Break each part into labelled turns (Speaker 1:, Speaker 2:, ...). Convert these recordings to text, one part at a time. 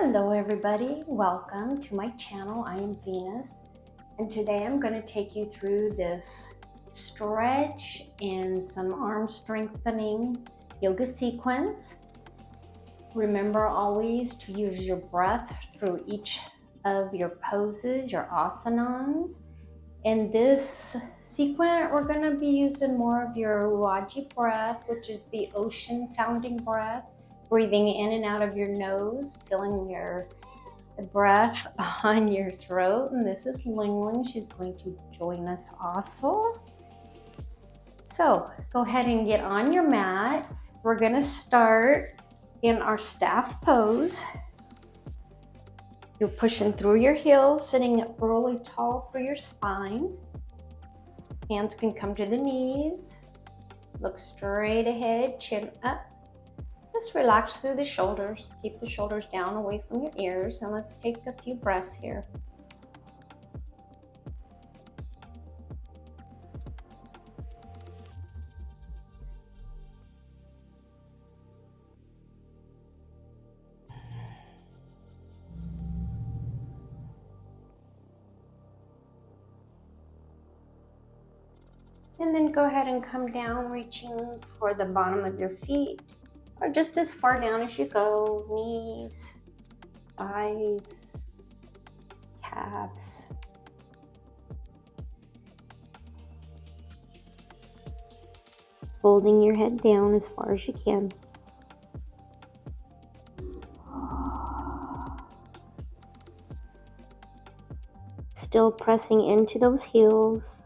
Speaker 1: Hello everybody, welcome to my channel. I am Venus, and today I'm going to take you through this stretch and some arm strengthening yoga sequence. Remember always to use your breath through each of your poses, your asanas. In this sequence, we're going to be using more of your Ujjayi breath, which is the ocean sounding breath, breathing in and out of your nose, feeling the breath on your throat. And this is Ling Ling. She's going to join us also. So go ahead and get on your mat. We're going to start in our staff pose. You're pushing through your heels, sitting up really tall for your spine. Hands can come to the knees. Look straight ahead, chin up. Just relax through the shoulders. Keep the shoulders down away from your ears, and let's take a few breaths here. And then go ahead and come down, reaching for the bottom of your feet, or just as far down as you go. Knees, thighs, calves. Holding your head down as far as you can. Still pressing into those heels.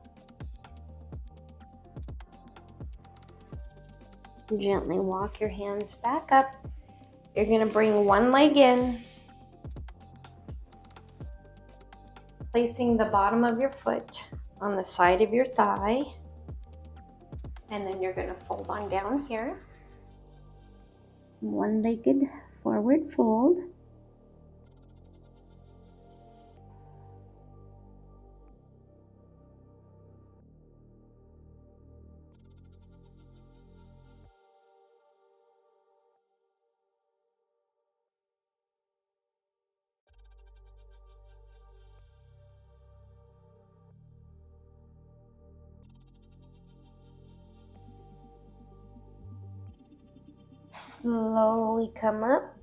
Speaker 1: Gently walk your hands back up. You're going to bring one leg in, placing the bottom of your foot on the side of your thigh. And then you're going to fold on down here. One-legged forward fold. Slowly come up.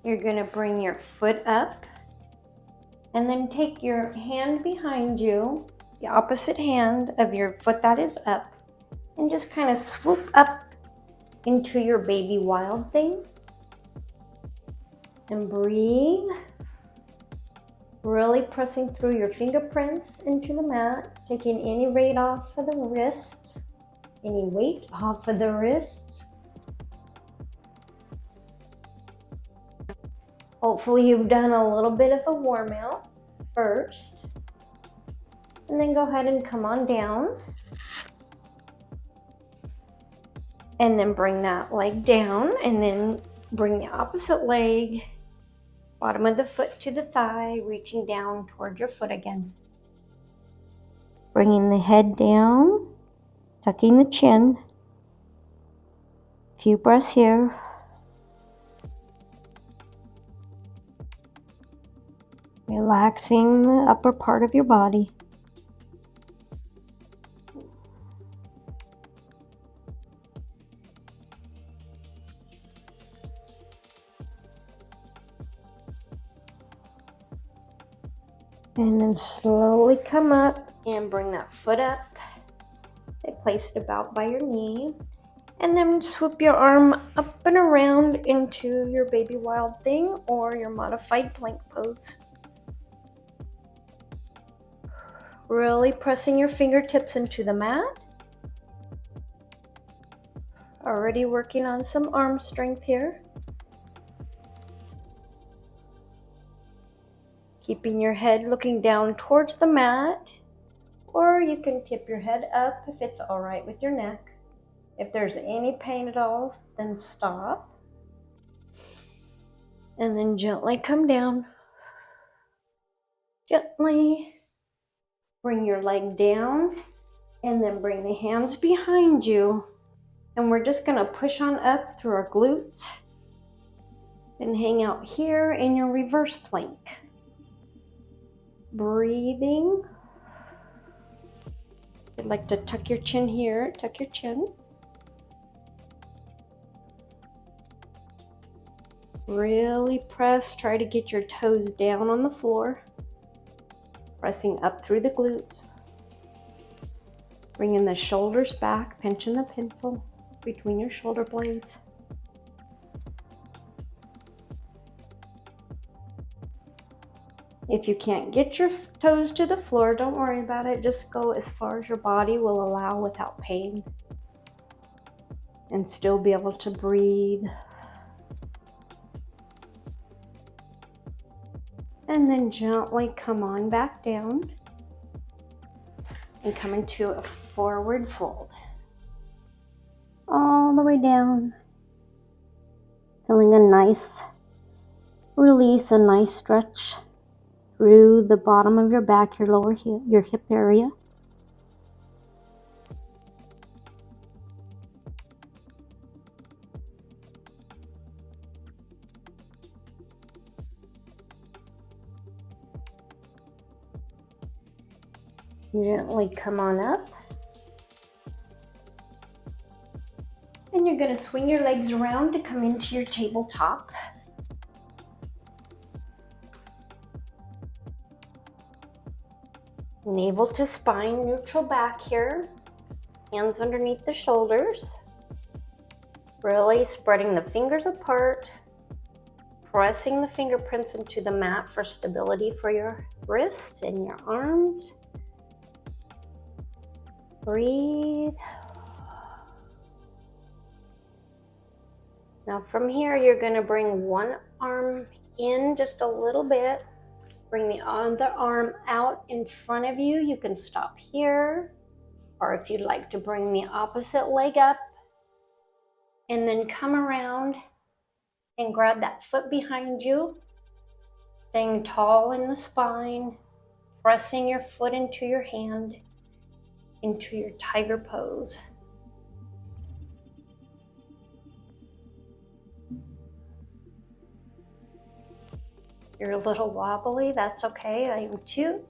Speaker 1: You're going to bring your foot up and then take your hand behind you, the opposite hand of your foot that is up, and just kind of swoop up into your baby wild thing. And breathe. Really pressing through your fingerprints into the mat, taking any weight off of the wrists, any weight off of the wrists. Hopefully you've done a little bit of a warm out first. And then go ahead and come on down. And then bring that leg down, and then bring the opposite leg, bottom of the foot to the thigh, reaching down toward your foot again. Bringing the head down, tucking the chin. A few breaths here. Relaxing the upper part of your body. And then slowly come up and bring that foot up. Place it about by your knee. And then swoop your arm up and around into your baby wild thing or your modified plank pose. Really pressing your fingertips into the mat. Already working on some arm strength here. Keeping your head looking down towards the mat, or you can tip your head up if it's all right with your neck. If there's any pain at all, then stop. And then gently come down. Gently bring your leg down, and then bring the hands behind you And we're just going to push on up through our glutes and hang out here in your reverse plank. Breathing. You'd like to tuck your chin here, tuck your chin. Really press, try to get your toes down on the floor. Pressing up through the glutes. Bringing the shoulders back, pinching the pencil between your shoulder blades. If you can't get your toes to the floor, don't worry about it. Just go as far as your body will allow without pain. And still be able to breathe. And then gently come on back down. And come into a forward fold. All the way down. Feeling a nice release, a nice stretch through the bottom of your back, your lower hip, your hip area. Gently come on up. And you're going to swing your legs around to come into your tabletop. Navel to spine, neutral back here. Hands underneath the shoulders. Really spreading the fingers apart. Pressing the fingerprints into the mat for stability for your wrists and your arms. Breathe. Now from here, you're going to bring one arm in just a little bit. Bring the other arm out in front of you. You can stop here. Or if you'd like to bring the opposite leg up. And then come around and grab that foot behind you. Staying tall in the spine. Pressing your foot into your hand. Into your tiger pose. You're a little wobbly, that's okay, I am too.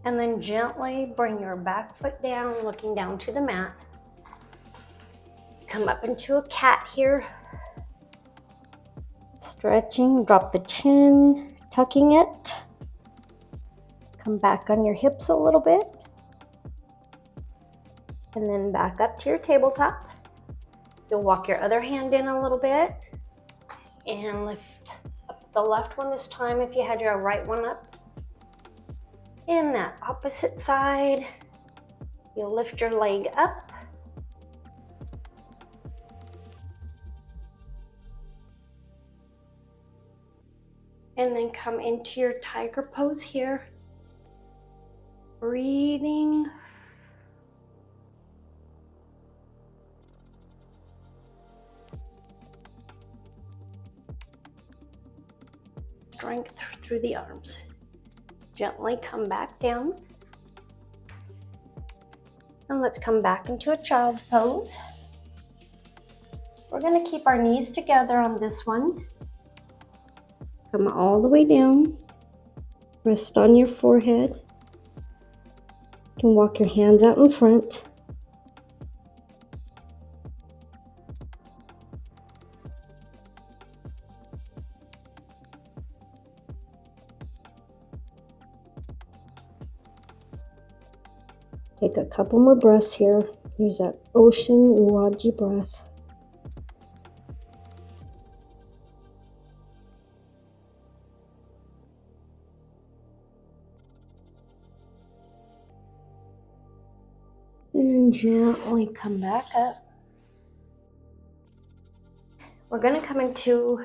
Speaker 1: And then gently bring your back foot down, looking down to the mat. Come up into a cat here. Stretching, drop the chin, tucking it. Come back on your hips a little bit. And then back up to your tabletop. You'll walk your other hand in a little bit and lift up the left one this time if you had your right one up. And that opposite side, you'll lift your leg up. And then come into your tiger pose here. Breathing. Strength through the arms. Gently come back down. And let's come back into a child's pose. We're going to keep our knees together on this one. Come all the way down. Rest on your forehead. You can walk your hands out in front. Take a couple more breaths here. Use that ocean Uwaji breath. And gently come back up. We're going to come into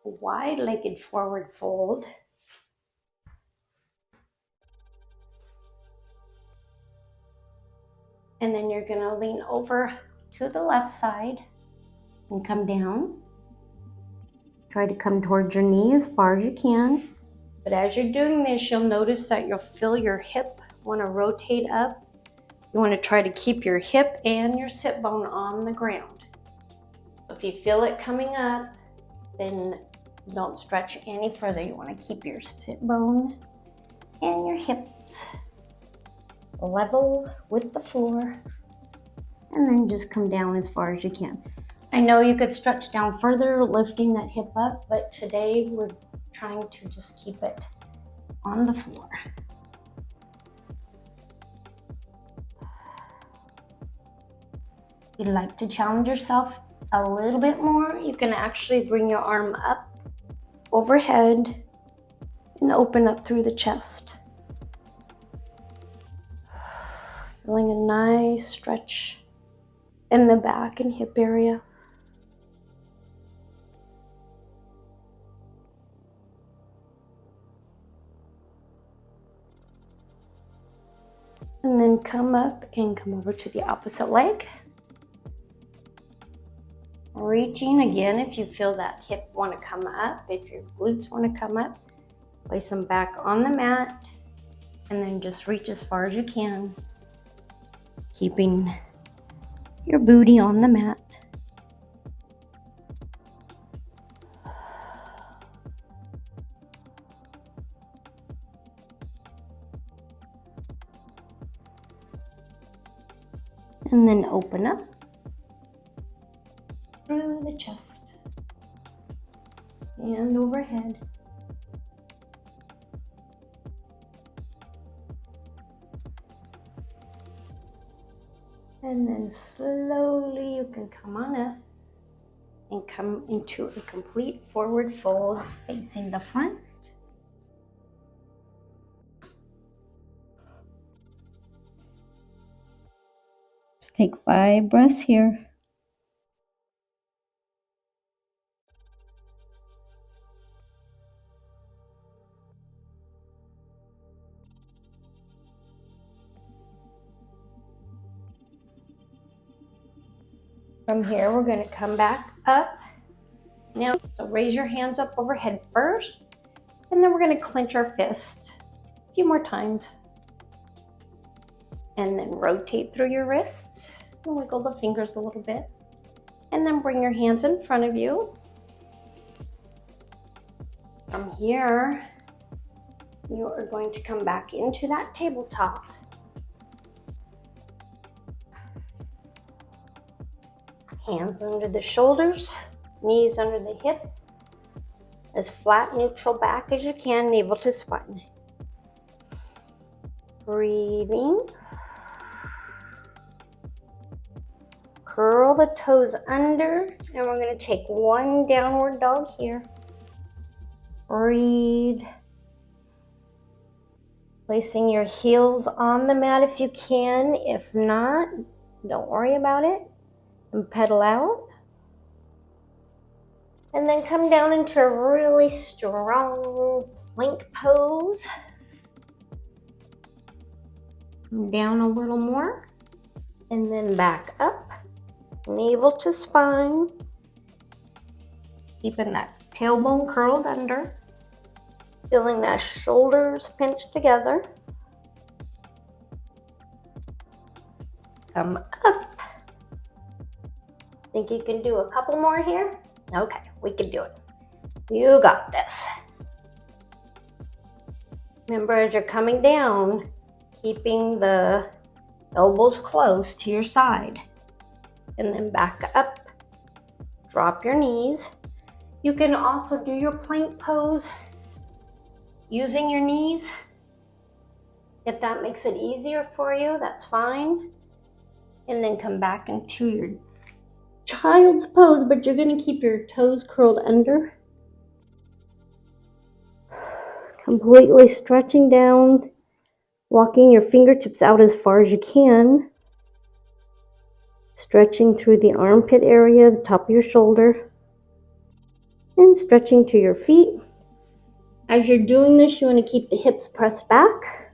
Speaker 1: a wide-legged forward fold. And then you're going to lean over to the left side and come down. Try to come towards your knee as far as you can. But as you're doing this, you'll notice that you'll feel your hip want to rotate up. You want to try to keep your hip and your sit bone on the ground. If you feel it coming up, then don't stretch any further. You want to keep your sit bone and your hips level with the floor, and then just come down as far as you can. I know you could stretch down further, lifting that hip up, but today we're trying to just keep it on the floor. If you'd like to challenge yourself a little bit more, you can actually bring your arm up overhead and open up through the chest. Feeling a nice stretch in the back and hip area. And then come up and come over to the opposite leg. Reaching again if you feel that hip want to come up, if your glutes want to come up, place them back on the mat and then just reach as far as you can, keeping your booty on the mat. And then open up through the chest and overhead. And then slowly you can come on up and come into a complete forward fold facing the front. Just take 5 breaths here. From here, we're going to come back up. Now, so raise your hands up overhead first, and then we're going to clench our fist a few more times. And then rotate through your wrists and wiggle the fingers a little bit. And then bring your hands in front of you. From here, you are going to come back into that tabletop. Hands under the shoulders, knees under the hips, as flat neutral back as you can, navel to spine. Breathing. Curl the toes under, and we're going to take 1 downward dog here. Breathe. Placing your heels on the mat if you can. If not, don't worry about it. And pedal out. And then come down into a really strong plank pose. Come down a little more. And then back up. Navel to spine. Keeping that tailbone curled under. Feeling that shoulders pinched together. Come up. Think you can do a couple more here? Okay, we can do it. You got this. Remember, as you're coming down, keeping the elbows close to your side. And then back up. Drop your knees. You can also do your plank pose using your knees. If that makes it easier for you, that's fine. And then come back into your child's pose, but you're going to keep your toes curled under. Completely stretching down, walking your fingertips out as far as you can. Stretching through the armpit area, the top of your shoulder. And stretching to your feet. As you're doing this, you want to keep the hips pressed back.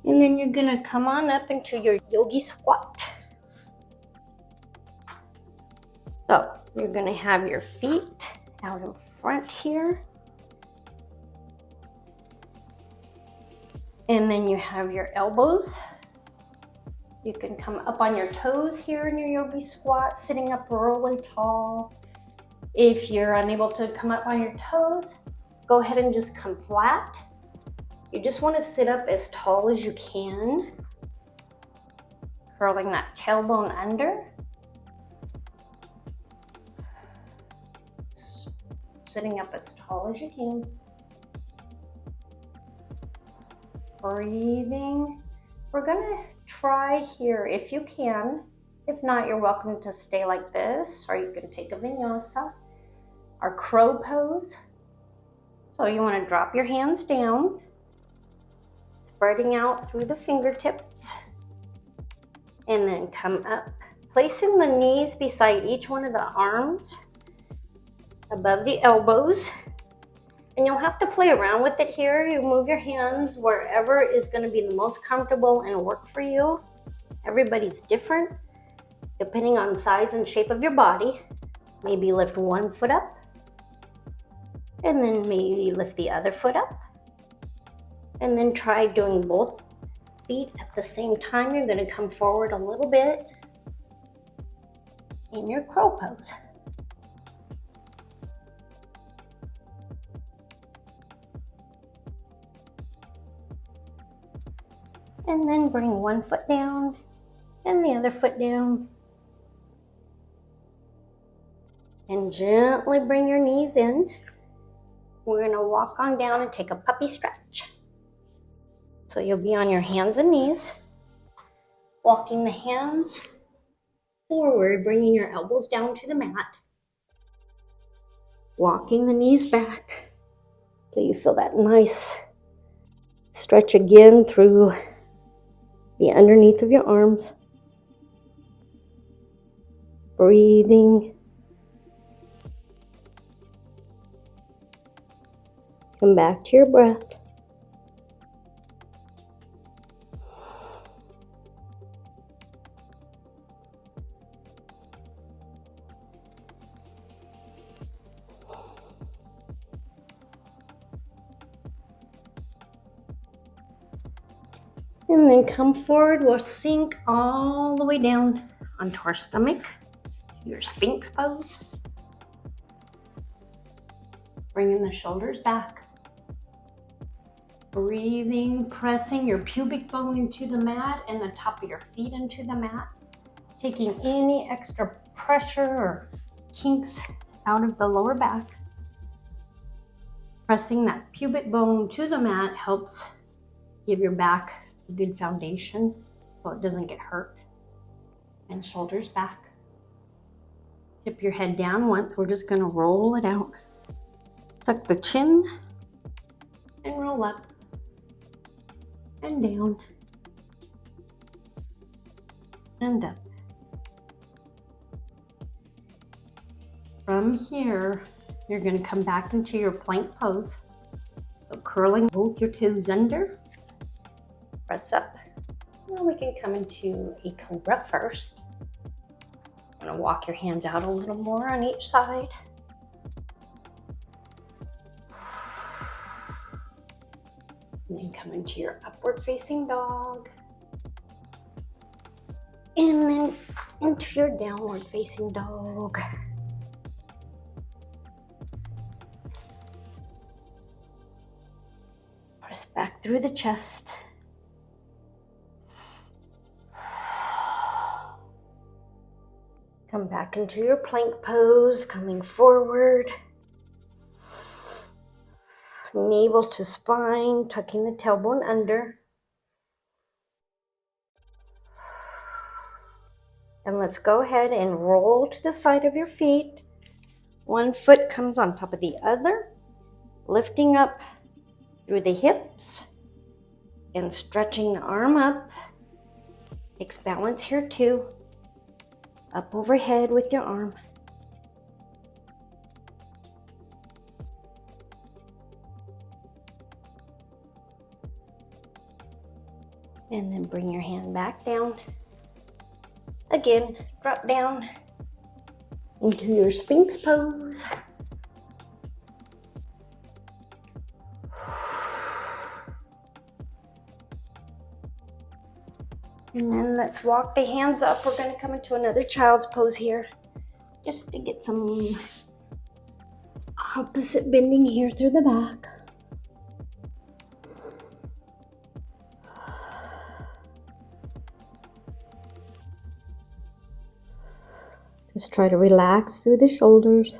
Speaker 1: And then you're going to come on up into your yogi squat. So you're going to have your feet out in front here. And then you have your elbows. You can come up on your toes here in your yogi squat, sitting up really tall. If you're unable to come up on your toes, go ahead and just come flat. You just want to sit up as tall as you can, curling that tailbone under. Sitting up as tall as you can. Breathing. We're gonna try here if you can. If not, you're welcome to stay like this, or you can take a vinyasa. Our crow pose. So you want to drop your hands down, spreading out through the fingertips, and then come up, placing the knees beside each one of the arms, above the elbows. And you'll have to play around with it here. You move your hands wherever is going to be the most comfortable and work for you. Everybody's different, depending on size and shape of your body. Maybe lift one foot up, and then maybe lift the other foot up. And then try doing both feet at the same time. You're going to come forward a little bit in your crow pose. And then bring one foot down and the other foot down. And gently bring your knees in. We're going to walk on down and take a puppy stretch. So you'll be on your hands and knees, walking the hands forward, bringing your elbows down to the mat. Walking the knees back till you feel that nice stretch again through the underneath of your arms. Breathing. Come back to your breath. And then come forward. We'll sink all the way down onto our stomach, your Sphinx pose. Bringing the shoulders back. Breathing, pressing your pubic bone into the mat and the top of your feet into the mat. Taking any extra pressure or kinks out of the lower back. Pressing that pubic bone to the mat helps give your back a good foundation so it doesn't get hurt. And shoulders back. Tip your head down once. We're just going to roll it out. Tuck the chin and roll up and down and up. From here, you're going to come back into your plank pose. So curling both your toes under. Press up. Well, we can come into a cobra first. I'm going to walk your hands out a little more on each side. And then come into your upward facing dog. And then into your downward facing dog. Press back through the chest. Come back into your plank pose, coming forward. Navel to spine, tucking the tailbone under. And let's go ahead and roll to the side of your feet. One foot comes on top of the other, lifting up through the hips and stretching the arm up. Takes balance here too. Up overhead with your arm. And then bring your hand back down. Again, drop down into your Sphinx pose. And then let's walk the hands up. We're gonna come into another child's pose here, just to get some opposite bending here through the back. Just try to relax through the shoulders.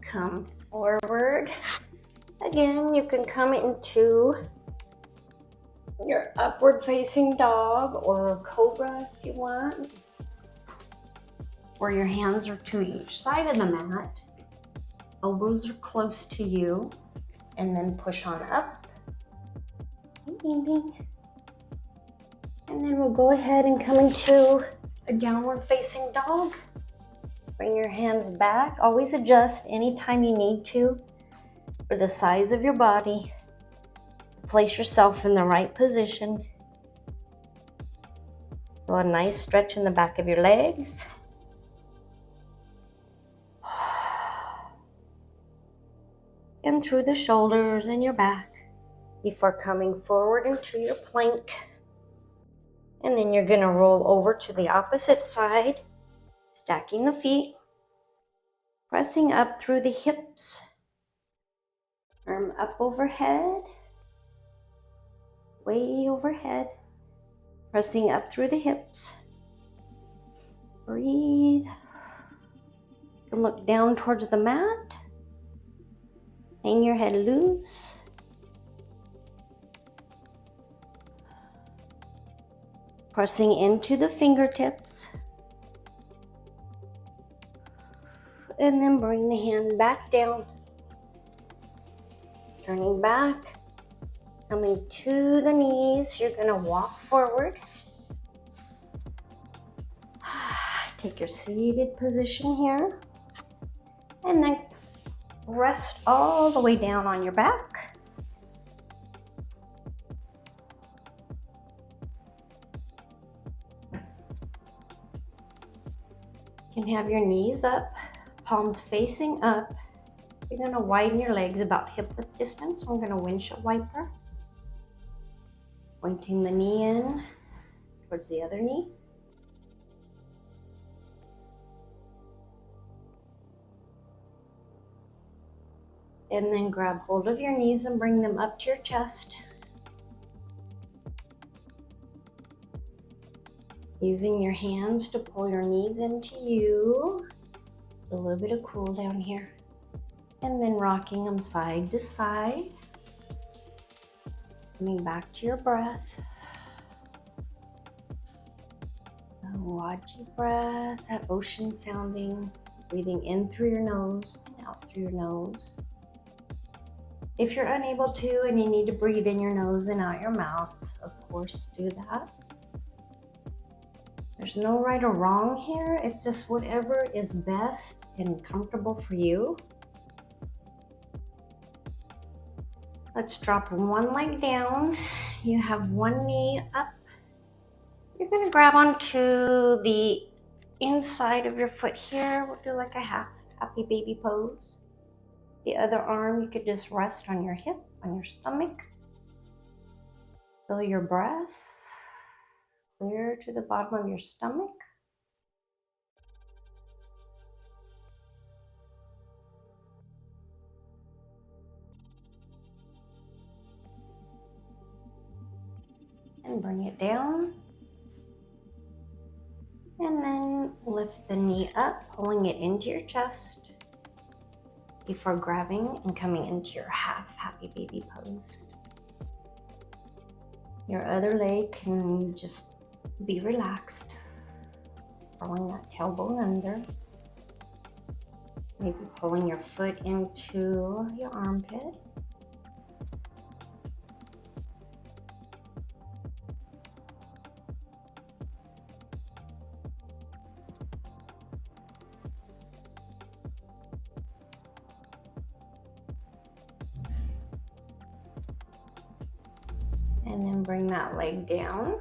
Speaker 1: Come forward. Again, you can come into your upward facing dog or cobra if you want. Where your hands are to each side of the mat. Elbows are close to you. And then push on up. Ding, ding. And then we'll go ahead and come into a downward facing dog. Bring your hands back. Always adjust anytime you need to for the size of your body. Place yourself in the right position. So a nice stretch in the back of your legs. And through the shoulders and your back before coming forward into your plank. And then you're going to roll over to the opposite side, stacking the feet, pressing up through the hips, arm up overhead, way overhead, pressing up through the hips. Breathe. You can look down towards the mat. Hang your head loose. Pressing into the fingertips. And then bring the hand back down. Turning back. Coming to the knees. You're going to walk forward. Take your seated position here. And then rest all the way down on your back. You can have your knees up, palms facing up. You're going to widen your legs about hip width distance. We're going to windshield wiper. Pointing the knee in towards the other knee. And then grab hold of your knees and bring them up to your chest. Using your hands to pull your knees into you. A little bit of cool down here. And then rocking them side to side. Coming back to your breath. Watch your breath, that ocean sounding. Breathing in through your nose and out through your nose. If you're unable to and you need to breathe in your nose and out your mouth, of course do that. There's no right or wrong here. It's just whatever is best and comfortable for you. Let's drop one leg down. You have one knee up. You're going to grab onto the inside of your foot here. We'll do like a happy baby pose. The other arm, you could just rest on your hip, on your stomach. Feel your breath clear to the bottom of your stomach. And bring it down. And then lift the knee up, pulling it into your chest before grabbing and coming into your half happy baby pose. Your other leg can just be relaxed, throwing that tailbone under. Maybe pulling your foot into your armpit. And then bring that leg down.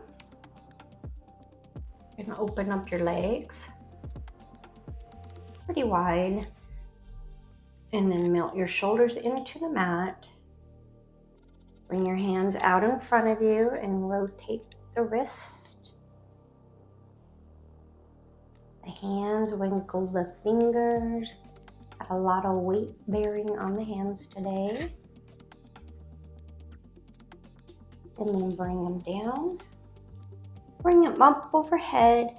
Speaker 1: You're gonna open up your legs pretty wide and then melt your shoulders into the mat. Bring your hands out in front of you and rotate the wrist. The hands, winkle the fingers. Got a lot of weight bearing on the hands today. And then bring them down. Bring them up overhead.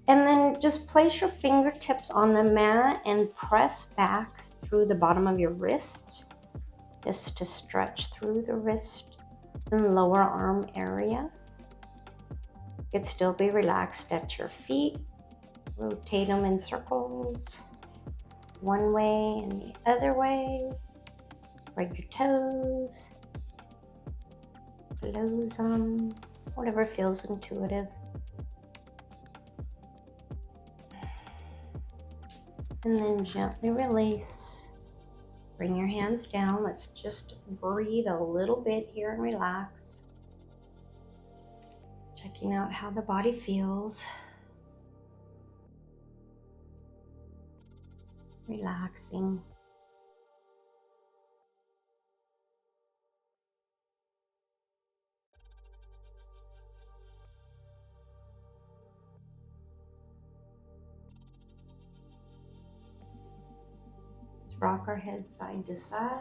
Speaker 1: And then just place your fingertips on the mat and press back through the bottom of your wrists, just to stretch through the wrist and lower arm area. You could still be relaxed at your feet. Rotate them in circles, one way and the other way. Spread your toes, close them, whatever feels intuitive. And then gently release. Bring your hands down. Let's just breathe a little bit here and relax. Checking out how the body feels. Relaxing. Let's rock our head side to side.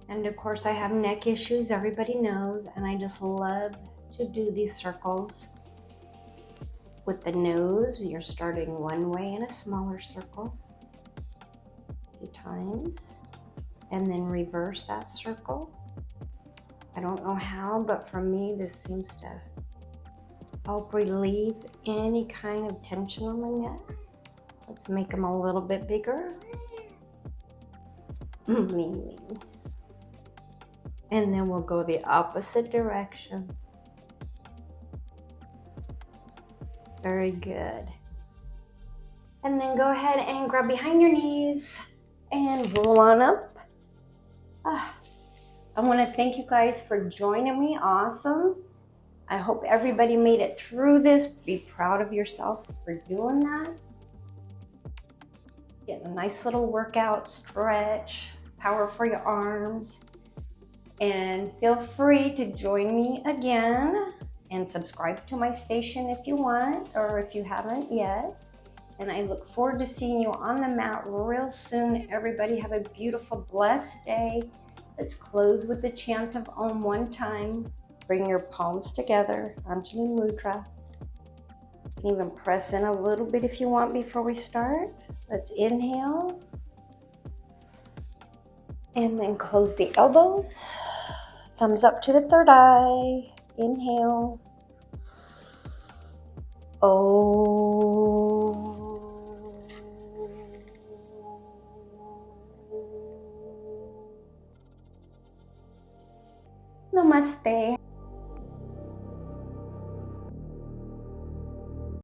Speaker 1: And of course I have neck issues, everybody knows, and I just love to do these circles. With the nose, you're starting one way in a smaller circle, a few times, and then reverse that circle. I don't know how, but for me this seems to help relieve any kind of tension on my neck. Let's make them a little bit bigger. Mean. And then we'll go the opposite direction. Very good. And then go ahead and grab behind your knees and roll on up. I want to thank you guys for joining me. Awesome. I hope everybody made it through this. Be proud of yourself for doing that. Get a nice little workout, stretch, power for your arms. And feel free to join me again and subscribe to my station if you want, or if you haven't yet. And I look forward to seeing you on the mat real soon. Everybody have a beautiful, blessed day. Let's close with the chant of Om one time. Bring your palms together, Anjali Mudra. You can even press in a little bit if you want before we start. Let's inhale. And then close the elbows. Thumbs up to the third eye. Inhale. Oh. Namaste.